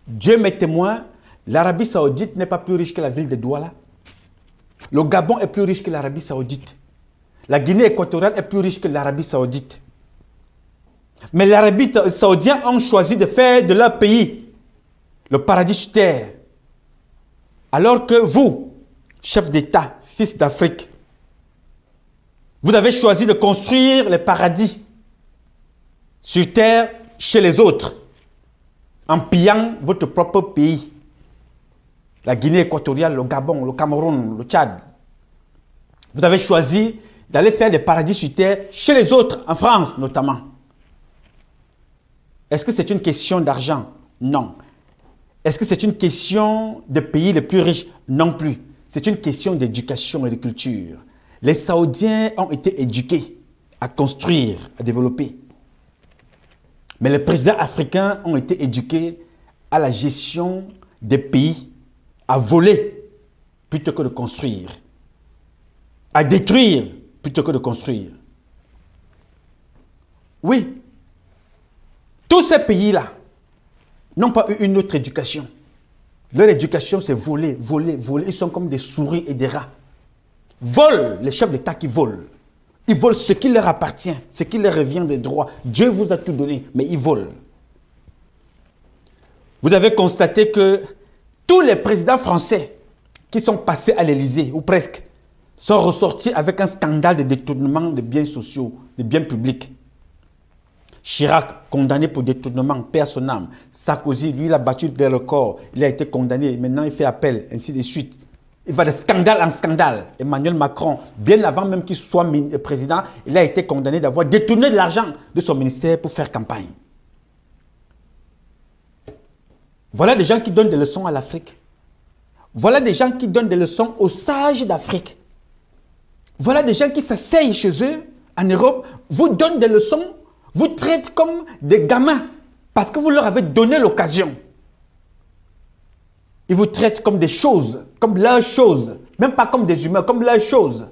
Dieu m'est témoin, l'Arabie Saoudite n'est pas plus riche que la ville de Douala. Le Gabon est plus riche que l'Arabie Saoudite. La Guinée équatoriale est plus riche que l'Arabie Saoudite. Mais l'Arabie Saoudiens ont choisi de faire de leur pays le paradis sur terre. Alors que vous, chef d'État, fils d'Afrique, vous avez choisi de construire les paradis sur terre chez les autres, en pillant votre propre pays. La Guinée équatoriale, le Gabon, le Cameroun, le Tchad. Vous avez choisi d'aller faire des paradis sur terre chez les autres, en France notamment. Est-ce que c'est une question d'argent? Non. Est-ce que c'est une question de pays les plus riches? Non plus. C'est une question d'éducation et de culture. Les Saoudiens ont été éduqués à construire, à développer. Mais les présidents africains ont été éduqués à la gestion des pays, à voler plutôt que de construire, à détruire plutôt que de construire. Oui, tous ces pays-là n'ont pas eu une autre éducation. Leur éducation, c'est voler, voler, voler. Ils sont comme des souris et des rats. Volent, les chefs d'État qui volent. Ils volent ce qui leur appartient, ce qui leur revient des droits. Dieu vous a tout donné, mais ils volent. Vous avez constaté que tous les présidents français qui sont passés à l'Élysée, ou presque, sont ressortis avec un scandale de détournement de biens sociaux, de biens publics. Chirac, condamné pour détournement, perd son âme. Sarkozy, lui, il a battu des records. Il a été condamné. Maintenant, il fait appel, ainsi de suite. Il va de scandale en scandale. Emmanuel Macron, bien avant même qu'il soit président, il a été condamné d'avoir détourné de l'argent de son ministère pour faire campagne. Voilà des gens qui donnent des leçons à l'Afrique. Voilà des gens qui donnent des leçons aux sages d'Afrique. Voilà des gens qui s'asseyent chez eux, en Europe, vous donnent des leçons, vous traitent comme des gamins parce que vous leur avez donné l'occasion. Ils vous traitent comme des choses, comme leurs choses, même pas comme des humains, comme leurs choses.